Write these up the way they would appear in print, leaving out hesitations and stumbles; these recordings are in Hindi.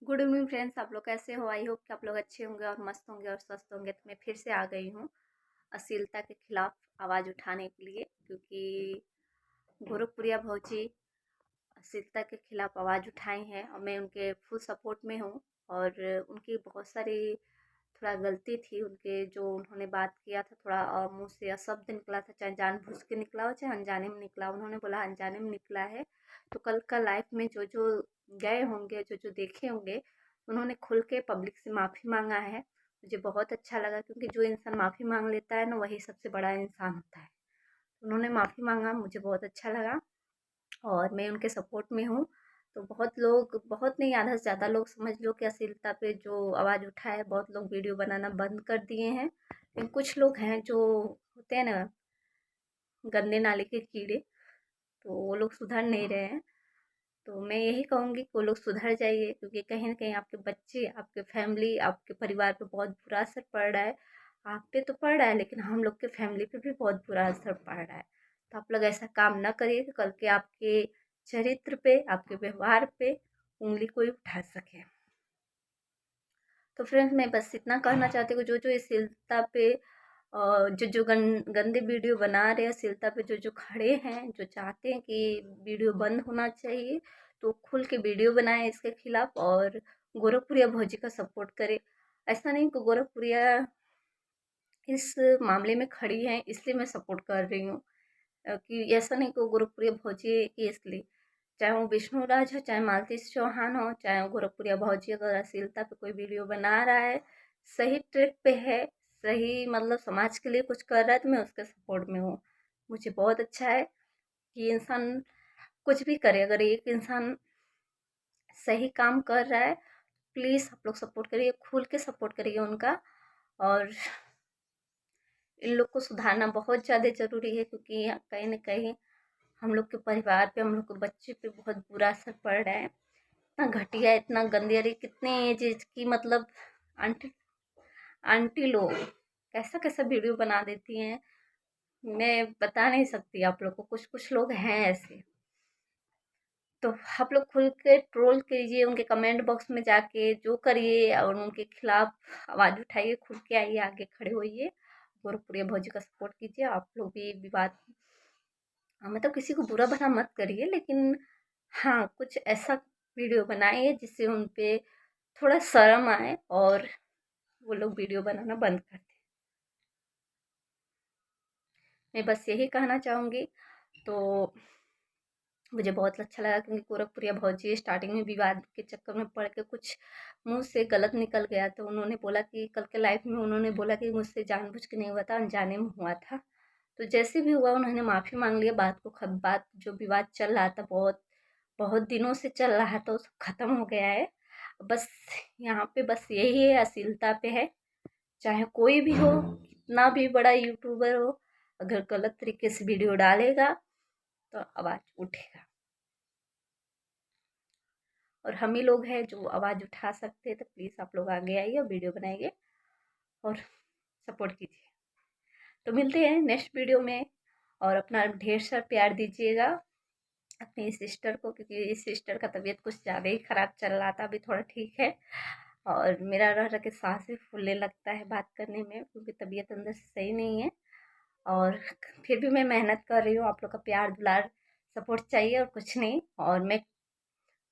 Good evening friends. आप लोग कैसे हो? आई होप कि आप लोग अच्छे होंगे और मस्त होंगे और स्वस्थ होंगे। तो मैं फिर से आ गई हूँ अश्लीलता के खिलाफ आवाज़ उठाने के लिए, क्योंकि गोरखपुरिया भौजी अश्लीलता के खिलाफ आवाज़ उठाई हैं और मैं उनके फुल सपोर्ट में हूँ। और उनकी बहुत सारी थोड़ा गलती थी, उनके जो उन्होंने बात किया था, थोड़ा मुँह से अशब्द निकला था, चाहे जानबूझ के निकला हो चाहे अनजाने में निकला। उन्होंने बोला अनजाने में निकला है, तो कल का लाइफ में जो जो गए होंगे, जो जो देखे होंगे, उन्होंने खुल के पब्लिक से माफ़ी मांगा है। मुझे बहुत अच्छा लगा, क्योंकि जो इंसान माफ़ी मांग लेता है ना, वही सबसे बड़ा इंसान होता है। उन्होंने माफ़ी मांगा, मुझे बहुत अच्छा लगा और मैं उनके सपोर्ट में हूँ। तो बहुत लोग, बहुत नहीं, आधा से ज़्यादा लोग समझ लो कि अश्लीलता पे जो आवाज़ उठाए, बहुत लोग वीडियो बनाना बंद कर दिए हैं। लेकिन कुछ लोग हैं जो होते हैं ना, गंदे नाले के कीड़े, तो वो लोग सुधर नहीं रहे हैं। तो मैं यही कहूँगी कि वो लोग सुधर जाइए, क्योंकि कहीं न कहीं आपके बच्चे, आपके फैमिली, आपके परिवार पे बहुत बुरा असर पड़ रहा है। आप पे तो पड़ रहा है, लेकिन हम लोग के फैमिली पे भी बहुत बुरा असर पड़ रहा है। तो आप लोग ऐसा काम ना करिए कि कल के आपके चरित्र पे, आपके व्यवहार पे उँगली कोई उठा सके। तो फ्रेंड्स, मैं बस इतना कहना चाहती हूँ, जो जो अश्लीलता पे जो जो गंदे वीडियो बना रहे हैं, अश्लीलता पे जो जो खड़े हैं, जो चाहते हैं कि वीडियो बंद होना चाहिए, तो खुल के वीडियो बनाएं इसके खिलाफ और गोरखपुरिया भौजी का सपोर्ट करें। ऐसा नहीं कि गोरखपुरिया इस मामले में खड़ी है इसलिए मैं सपोर्ट कर रही हूँ, कि ऐसा नहीं कि वो गोरखपुरिया भौजी की इसलिए, चाहे वो विष्णु राज हो, चाहे मालती चौहान हो, चाहे वो गोरखपुरिया भौजी अगर अश्लीलता पे कोई वीडियो बना रहा है, सही ट्रैक पे है, सही मतलब समाज के लिए कुछ कर रहा है, तो मैं उसके सपोर्ट में हूँ। मुझे बहुत अच्छा है कि इंसान कुछ भी करे, अगर एक इंसान सही काम कर रहा है, प्लीज़ आप लोग सपोर्ट करिए, खुल के सपोर्ट करिए उनका। और इन लोग को सुधारना बहुत ज़्यादा ज़रूरी है, क्योंकि कहीं न कहीं हम लोग के परिवार पे, हम लोग के बच्चे पे बहुत बुरा असर पड़ रहा है। इतना घटिया, इतना गंदी, अरे कितने एज एज की, मतलब आंटी आंटी लोग कैसा-कैसा वीडियो बना देती हैं, मैं बता नहीं सकती आप लोग को। कुछ-कुछ लोग हैं ऐसे। तो आप लोग खुल के ट्रोल कीजिए, उनके कमेंट बॉक्स में जाके जो करिए और उनके खिलाफ आवाज़ उठाइए, खुल के आइए, आगे खड़े होइए, गोरखपुरिया भौजी का सपोर्ट कीजिए। आप लोग भी विवाद, मतलब किसी को बुरा भला मत करिए, लेकिन हाँ, कुछ ऐसा वीडियो बनाइए जिससे उन पे थोड़ा शर्म आए और वो लोग वीडियो बनाना बंद कर दें। मैं बस यही कहना चाहूँगी। तो मुझे बहुत अच्छा लगा, क्योंकि गोरखपुरिया भौजी स्टार्टिंग में विवाद के चक्कर में पड़ के कुछ मुँह से गलत निकल गया, तो उन्होंने बोला कि कल के लाइफ में उन्होंने बोला कि मुझसे जानबूझ के नहीं हुआ था, अनजाने में हुआ था। तो जैसे भी हुआ, उन्होंने माफ़ी माँग लिया। बात जो विवाद चल रहा था, बहुत बहुत दिनों से चल रहा था, वो सब ख़त्म हो गया है। बस यहाँ पे बस यही है, अश्लीलता पे है। चाहे कोई भी हो, कितना भी बड़ा यूट्यूबर हो, अगर गलत तरीके से वीडियो डालेगा तो आवाज़ उठेगा। और हम ही लोग हैं जो आवाज़ उठा सकते हैं। तो प्लीज़ आप लोग आगे आइए और वीडियो बनाइए और सपोर्ट कीजिए। तो मिलते हैं नेक्स्ट वीडियो में, और अपना ढेर सारा प्यार दीजिएगा अपनी सिस्टर को, क्योंकि इस सिस्टर का तबीयत कुछ ज़्यादा ही ख़राब चल रहा था। अभी थोड़ा ठीक है, और मेरा रह रह के सांस भी फूलने लगता है बात करने में, क्योंकि तबीयत अंदर से सही नहीं है। और फिर भी मैं मेहनत कर रही हूँ। आप लोग का प्यार दुलार सपोर्ट चाहिए और कुछ नहीं। और मैं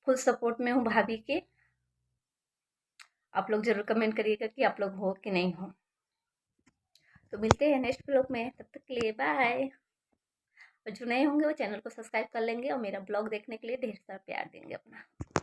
फुल सपोर्ट में हूँ भाभी के। आप लोग ज़रूर कमेंट करिएगा कि आप लोग हो कि नहीं हो। तो मिलते हैं नेक्स्ट ब्लॉग में, तब तक के लिए बाय। और जो नए होंगे वो चैनल को सब्सक्राइब कर लेंगे और मेरा ब्लॉग देखने के लिए ढेर सारा प्यार देंगे अपना।